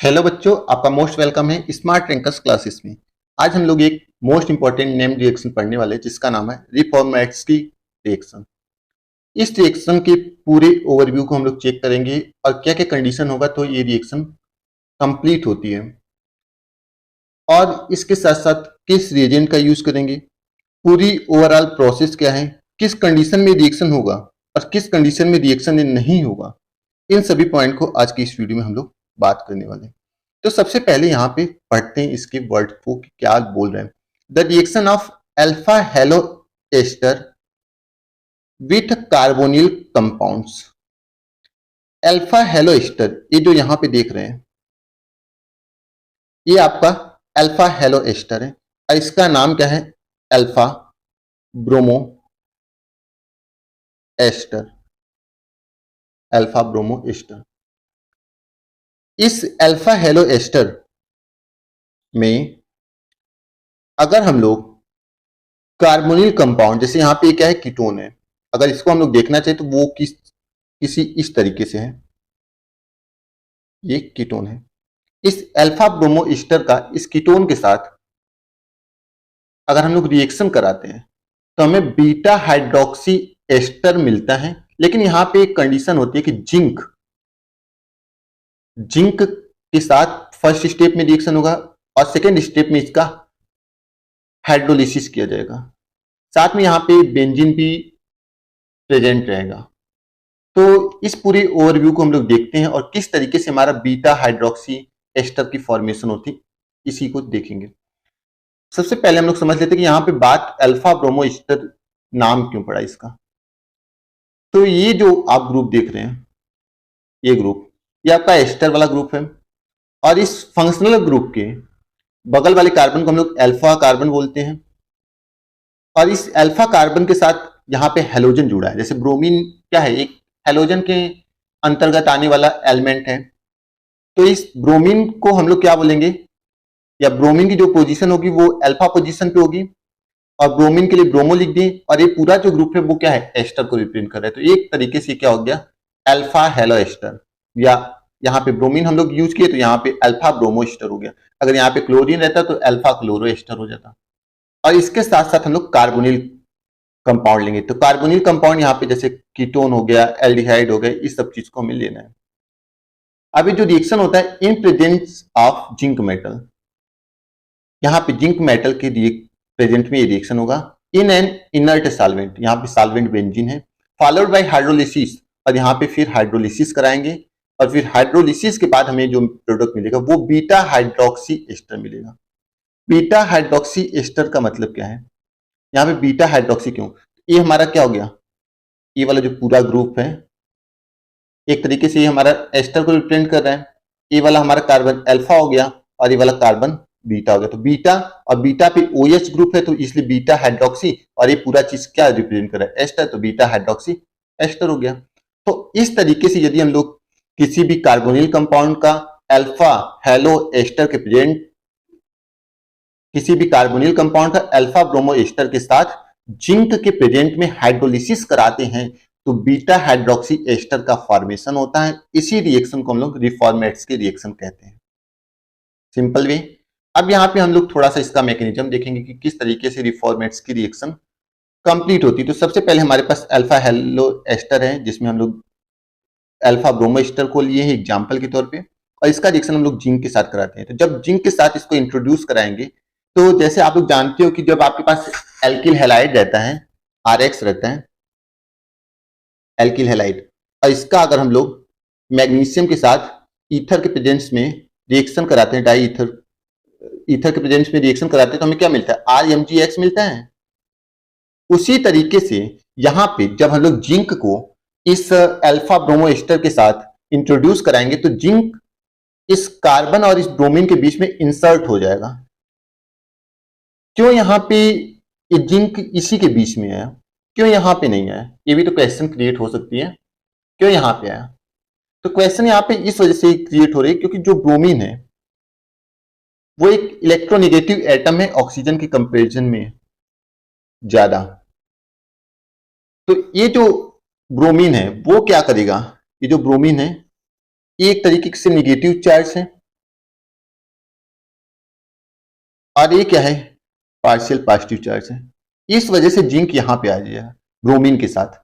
Hello बच्चों, आपका most welcome है स्मार्ट रैंकर्स क्लासेस में। आज हम लोग एक मोस्ट इंपॉर्टेंट नेम रिएक्शन पढ़ने वाले हैं जिसका नाम है रिफॉर्मेट्स रिएक्शन। इस रिएक्शन के पूरे ओवरव्यू को हम लोग चेक करेंगे और क्या क्या कंडीशन होगा तो ये रिएक्शन कंप्लीट होती है, और इसके साथ साथ किस रिएजेंट का यूज करेंगे, पूरी ओवरऑल प्रोसेस क्या है, किस कंडीशन में रिएक्शन होगा और किस कंडीशन में रिएक्शन नहीं होगा। इन सभी पॉइंट को आज की इस वीडियो में हम लोग बात करने वाले हैं। तो सबसे पहले यहाँ पे पढ़ते हैं इसके वर्ड को कि क्या बोल रहे हैं। The reaction of alpha halo ester with carbonyl compounds. Alpha halo ester, ये जो यहाँ पे देख रहे हैं ये आपका अल्फा हेलो एस्टर है और इसका नाम क्या है, alpha bromo ester. Alpha bromo ester. इस अल्फा हेलो एस्टर में अगर हम लोग कार्बोनिल कंपाउंड, जैसे यहाँ पे क्या है, कीटोन है, अगर इसको हम लोग देखना चाहे तो वो किसी इस तरीके से है, ये कीटोन है। इस अल्फा ब्रोमो ईस्टर का इस कीटोन के साथ अगर हम लोग रिएक्शन कराते हैं तो हमें बीटा हाइड्रोक्सी एस्टर मिलता है। लेकिन यहाँ पे एक कंडीशन होती है कि जिंक के साथ फर्स्ट स्टेप में रिएक्शन होगा और सेकेंड स्टेप में इसका हाइड्रोलिसिस किया जाएगा। साथ में यहाँ पे बेंजीन भी प्रेजेंट रहेगा। तो इस पूरे ओवरव्यू को हम लोग देखते हैं और किस तरीके से हमारा बीटा हाइड्रोक्सी एस्टर की फॉर्मेशन होती, इसी को देखेंगे। सबसे पहले हम लोग समझ लेते हैं कि यहाँ पे बात अल्फा ब्रोमो एस्टर नाम क्यों पड़ा इसका। तो ये जो आप ग्रुप देख रहे हैं, ये ग्रुप, ये आपका एस्टर वाला ग्रुप है और इस फंक्शनल ग्रुप के बगल वाले कार्बन को हम लोग अल्फा कार्बन बोलते हैं। और इस अल्फा कार्बन के साथ यहाँ पे हेलोजन जुड़ा है। जैसे ब्रोमीन क्या है, एक हेलोजन के अंतर्गत आने वाला एलिमेंट है। तो इस ब्रोमीन को हम लोग क्या बोलेंगे, या ब्रोमीन की जो पोजीशन होगी वो अल्फा पोजीशन पे होगी और ब्रोमीन के लिए ब्रोमो लिख दी, और ये पूरा जो ग्रुप है वो क्या है, एस्टर को रिप्रेजेंट कर रहा है। तो एक तरीके से क्या हो गया, अल्फा हेलो एस्टर, या यहाँ पे ब्रोमीन हम लोग यूज किए तो यहाँ पे अल्फा ब्रोमो एस्टर हो गया। अगर यहाँ पे क्लोरीन रहता तो अल्फा क्लोरो एस्टर हो जाता। और इसके साथ साथ हम लोग कार्बोनिल कंपाउंड लेंगे। तो कार्बोनिल कंपाउंड यहाँ पे जैसे कीटोन हो गया, एल्डिहाइड हो गया, इस सब चीज को हमें लेना है। अभी जो रिएक्शन होता है in presence of zinc metal, यहाँ पे जिंक मेटल के प्रेजेंट में ये रिएक्शन होगा इन एन इनर्ट सॉल्वेंट, यहाँ पे सॉल्वेंट बेंजीन है, फॉलोड बाय हाइड्रोलिसिस, और यहाँ पे फिर हाइड्रोलिसिस कराएंगे और फिर हाइड्रोलिसिस के बाद हमें जो प्रोडक्ट मिलेगा वो बीटा हाइड्रोक्सी एस्टर मिलेगा। बीटा हाइड्रोक्सी एस्टर का मतलब क्या है, यहाँ पे बीटा हाइड्रोक्सी क्यों, ये हमारा क्या हो गया, ये वाला जो पूरा ग्रुप है एक तरीके से ये हमारा एस्टर को रिप्रेजेंट कर रहा है। ये वाला हमारा कार्बन अल्फा हो गया और ये वाला कार्बन बीटा हो गया। तो बीटा और बीटा पे OH ग्रुप है तो इसलिए बीटा हाइड्रोक्सी, और ये पूरा चीज क्या रिप्रेजेंट कर रहा है, एस्टर, तो बीटा हाइड्रोक्सी एस्टर हो गया। तो इस तरीके से यदि हम लोग किसी भी कार्बोनिल कंपाउंड का अल्फा हेलो एस्टर के प्रेजेंट, किसी भी कार्बोनिल कंपाउंड का अल्फा ब्रोमो एस्टर के साथ जिंक के प्रेजेंट में हाइड्रोलिसिस कराते हैं तो बीटा हाइड्रोक्सी एस्टर का फॉर्मेशन होता है। इसी रिएक्शन को हम लोग रिफॉर्मेट्स के रिएक्शन कहते हैं, सिंपल वे। अब यहाँ पे हम लोग थोड़ा सा इसका मैकेनिज्म देखेंगे कि किस तरीके से रिफॉर्मेट्स की रिएक्शन कंप्लीट होती है। तो सबसे पहले हमारे पास अल्फा हेलो एस्टर है जिसमें हम लोग अल्फा ब्रोमो एस्टर को लिए हैं एग्जाम्पल के तौर पे, और इसका रिएक्शन हम लोग जिंक के साथ कराते हैं। तो जब जिंक के साथ इसको इंट्रोड्यूस कराएंगे तो जैसे आप लोग जानते हो कि जब आपके पास एल्किल हैलाइड रहता है, RX रहता है एल्किल हैलाइड, और इसका अगर हम लोग मैग्नीशियम के साथ ईथर के प्रेजेंस में रिएक्शन कराते हैं, डाई ईथर ईथर के प्रेजेंस में रिएक्शन कराते हैं तो हमें क्या मिलता है, RMgX मिलता है। उसी तरीके से यहाँ पे जब हम लोग जिंक को इस अल्फा ब्रोमो एस्टर के साथ इंट्रोड्यूस कराएंगे तो जिंक इस कार्बन और इस ब्रोमीन के बीच में इंसर्ट हो जाएगा। क्यों यहाँ पे ये जिंक इसी के बीच में आया, क्यों यहाँ पे नहीं आया, ये भी तो क्वेश्चन क्रिएट हो सकती है, क्यों यहाँ पे आया। तो क्वेश्चन यहाँ पे इस वजह से क्रिएट हो रही है क्योंकि जो ब्रोमीन है वो एक इलेक्ट्रोनेगेटिव एटम है ऑक्सीजन के कंपैरिजन में ज्यादा। तो ये जो ब्रोमीन है वो क्या करेगा, ये जो ब्रोमीन है ये एक तरीके से नेगेटिव चार्ज है और ये क्या है, पार्शियल पॉजिटिव चार्ज है। इस वजह से जिंक यहां पे आ जाएगा ब्रोमीन के साथ,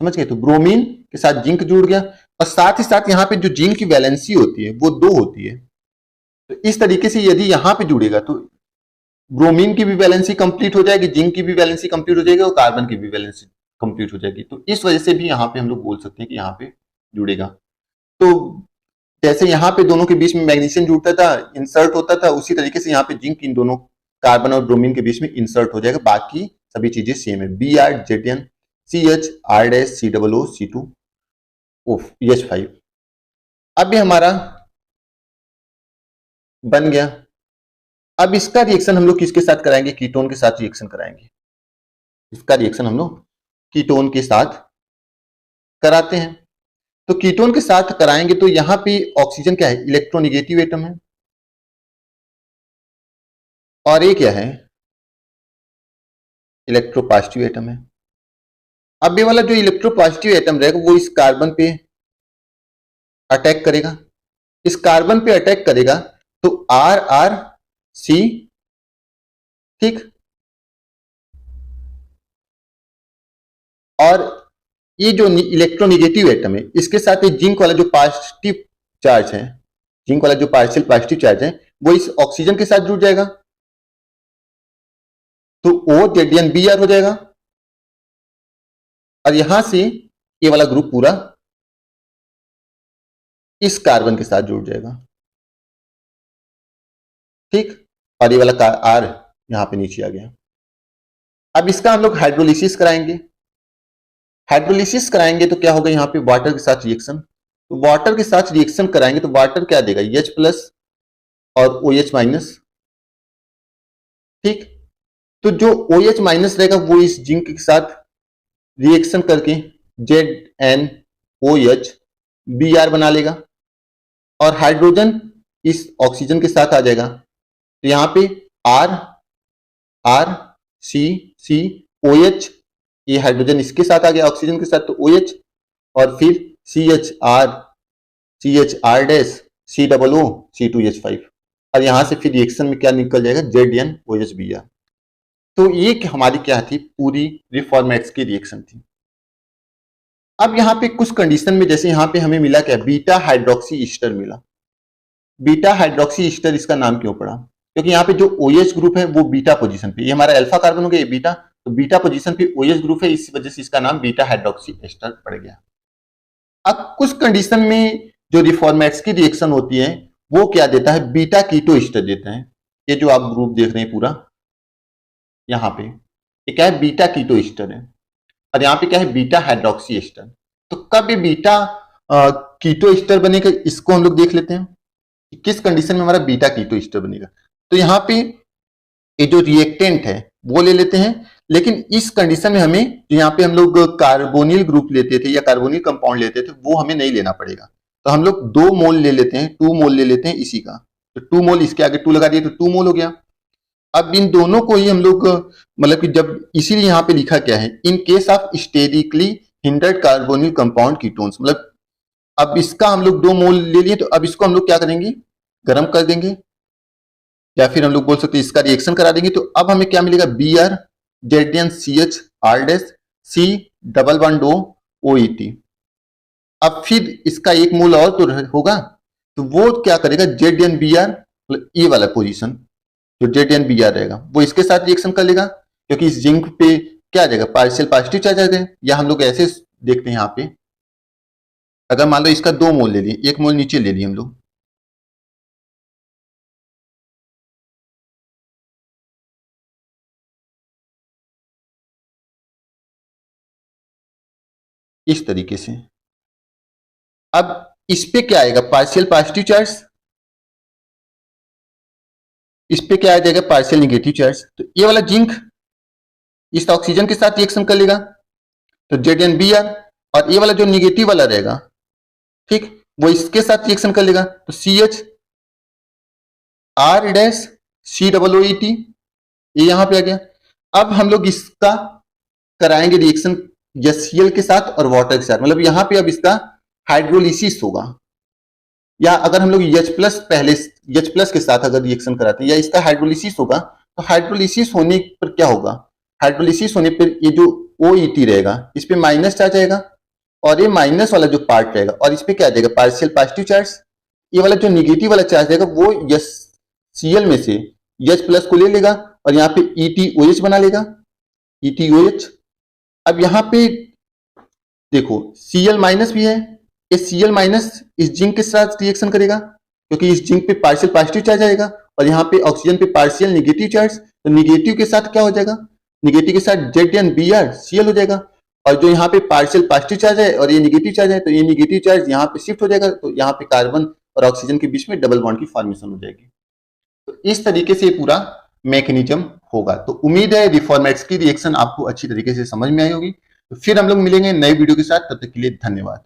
समझ गए। तो ब्रोमीन के साथ जिंक जुड़ गया, और साथ ही साथ यहाँ पे जो जिंक की वैलेंसी होती है वो 2 होती है। तो इस तरीके से यदि यहां पे जुड़ेगा तो ब्रोमीन की भी वैलेंसी कंप्लीट हो जाएगी, जिंक की भी वैलेंसी कंप्लीट हो जाएगी, और कार्बन की भी वैलेंसी कंप्लीट हो जाएगी। तो इस वजह से भी यहाँ पे हम लोग बोल सकते हैं कि यहाँ पे जुड़ेगा। तो जैसे यहाँ पे दोनों के बीच में मैग्नीशियम जुड़ता था, इंसर्ट होता था, उसी तरीके से यहाँ पे जिंक इन दोनों कार्बन और ब्रोमीन के बीच में इंसर्ट हो जाएगा। बाकी सभी चीजें सेम है, Br Zn CH R dash COO C2 OH5। अब ये हमारा बन गया। अब इसका रिएक्शन हम लोग किसके साथ कराएंगे, कीटोन के साथ रिएक्शन कराएंगे। इसका रिएक्शन हम लोग कीटोन के साथ कराते हैं। तो कीटोन के साथ कराएंगे तो यहां पे ऑक्सीजन क्या है, इलेक्ट्रोनिगेटिव एटम है, और ये क्या है, इलेक्ट्रोपॉजिटिव एटम है। अब ये वाला जो इलेक्ट्रोपॉजिटिव एटम रहेगा वो इस कार्बन पे अटैक करेगा, इस कार्बन पे अटैक करेगा तो RR-C, ठीक। और ये जो इलेक्ट्रोनिगेटिव एटम है इसके साथ ये जिंक वाला जो पॉजिटिव चार्ज है, जिंक वाला जो पार्शियल पॉजिटिव चार्ज है वो इस ऑक्सीजन के साथ जुड़ जाएगा, तो OZnBr हो जाएगा। और यहां से ये वाला ग्रुप पूरा इस कार्बन के साथ जुड़ जाएगा, ठीक। और ये वाला R यहां पे नीचे आ गया। अब इसका हम लोग हाइड्रोलिसिस कराएंगे। हाइड्रोलिसिस कराएंगे तो क्या होगा, यहाँ पे वाटर के साथ रिएक्शन, तो वाटर के साथ रिएक्शन कराएंगे तो वाटर क्या देगा, H प्लस और OH माइनस, ठीक। तो जो OH माइनस रहेगा वो इस जिंक के साथ रिएक्शन करके ZnOH Br बना लेगा, और हाइड्रोजन इस ऑक्सीजन के साथ आ जाएगा। तो यहां पे R R C C OH, ये हाइड्रोजन इसके साथ आ गया ऑक्सीजन के साथ, तो OH, और फिर CHR डैश COO C2H5, और यहां से फिर रिएक्शन में क्या निकल जाएगा, ZnOH Br। तो ये हमारी क्या थी, पूरी रिफॉर्मेट्स की रिएक्शन थी। अब यहाँ पे कुछ कंडीशन में, जैसे यहाँ पे हमें मिला क्या, बीटा हाइड्रोक्सी ईस्टर मिला। बीटा हाइड्रोक्सी ईस्टर इसका नाम क्यों पड़ा, क्योंकि यहाँ पे जो OH ग्रुप है वो बीटा पोजीशन पे, ये हमारा अल्फा कार्बन हो गया, ये बीटा, तो बीटा पोजीशन पे OH ग्रुप है, इस वजह से इसका नाम बीटा हाइड्रोक्सी ईस्टर पड़ गया। अब कुछ कंडीशन में जो रिफॉर्मेट्स की रिएक्शन होती है वो क्या देता है, बीटा कीटो ईस्टर देता है। ये जो आप ग्रुप देख रहे हैं पूरा यहाँ पे, ये क्या है, बीटा कीटो ईस्टर है, और यहाँ पे क्या है, बीटा हाइड्रोक्सी ईस्टर। तो कब ये बीटा कीटो ईस्टर बनेगा, इसको हम लोग देख लेते हैं किस कंडीशन में हमारा बीटा कीटो ईस्टर बनेगा। तो यहाँ पे ये जो रिएक्टेंट है वो ले लेते हैं, लेकिन इस कंडीशन में हमें, यहाँ पे हम लोग कार्बोनिल ग्रुप लेते थे या कार्बोनिल कंपाउंड लेते थे, वो हमें नहीं लेना पड़ेगा। तो हम लोग 2 मोल ले लेते हैं, 2 मोल ले लेते हैं इसी का, तो 2 मोल इसके आगे 2 लगा दिए तो 2 मोल हो गया। अब इन दोनों को ही हम लोग मतलब कि जब, इसीलिए यहाँ पे लिखा क्या है, in case of sterically hindered carbonyl compound ketones, मतलब अब इसका हम लोग 2 मोल ले लिए, तो अब इसको हम लोग क्या करेंगे, गर्म कर देंगे, या फिर हम लोग बोल सकते हैं इसका रिएक्शन करा देंगे। तो अब हमें क्या मिलेगा, Br ZnCH R dash C double bond O OET। अब फिर इसका 1 मोल और तो होगा, तो वो क्या करेगा, ZnBr, मतलब ये वाला पोजीशन जो ZnBr रहेगा वो इसके साथ रिएक्शन कर लेगा, क्योंकि इस जिंक पे क्या आ जाएगा, पार्शियल पॉजिटिव चार्ज आ जाएगा। या हम लोग ऐसे देखते हैं यहाँ पे, अगर मान लो इसका 2 मोल ले लिए, 1 मोल नीचे ले लिए हम लोग, इस तरीके से। अब इस पे क्या आएगा, पार्शियल पॉजिटिव चार्ज, इस पे क्या आ जाएगा, पार्शियल निगेटिव चार्ज। तो ये वाला जिंक इस ऑक्सीजन के साथ रिएक्शन कर लेगा, तो ZnBr, और ये वाला जो निगेटिव वाला रहेगा, ठीक, वो इसके साथ रिएक्शन कर लेगा, तो CH R डैश COOET, ये यहां पे आ गया। अब हम लोग इसका कराएंगे रिएक्शन HCl के साथ और वाटर के साथ, मतलब यहां पे अब इसका हाइड्रोलिसिस होगा। या अगर हम लोग H प्लस पहले H प्लस के साथ अगर रिएक्शन कराते हैं या इसका हाइड्रोलिसिस होगा, तो हाइड्रोलिसिस होने पर क्या होगा, हाइड्रोलिसिस होने पर ये जो OET रहेगा इस पे माइनस चार्ज आएगा और ये माइनस वाला जो पार्ट रहेगा और इस पे क्या आ जाएगा, पार्शियल पॉजिटिव चार्ज। ये वाला जो निगेटिव वाला चार्ज रहेगा वो Cl में से H प्लस को ले लेगा और यहाँ पे ETOH बना लेगा, ETOH। अब यहाँ पे देखो Cl माइनस भी है, ये Cl माइनस इस जिंक के साथ रिएक्शन करेगा क्योंकि इस जिंक पे पार्शियल पॉजिटिव चार्ज आएगा और यहाँ पे ऑक्सीजन पे पार्शियल नेगेटिव चार्ज, तो नेगेटिव के साथ क्या हो जाएगा, नेगेटिव के साथ ZnBr Cl हो जाएगा और जो यहाँ पे पार्शियल पॉजिटिव चार्ज है और ये नेगेटिव चार्ज है तो ये नेगेटिव चार्ज यहाँ पे शिफ्ट हो जाएगा, तो यहाँ पे कार्बन और ऑक्सीजन के बीच में डबल बॉन्ड की फॉर्मेशन हो जाएगी। तो इस तरीके से पूरा मैकेनिज्म होगा। तो उम्मीद है रिफॉर्मेट्स की रिएक्शन आपको अच्छी तरीके से समझ में आई होगी। तो फिर हम लोग मिलेंगे नए वीडियो के साथ, तब तक के लिए धन्यवाद।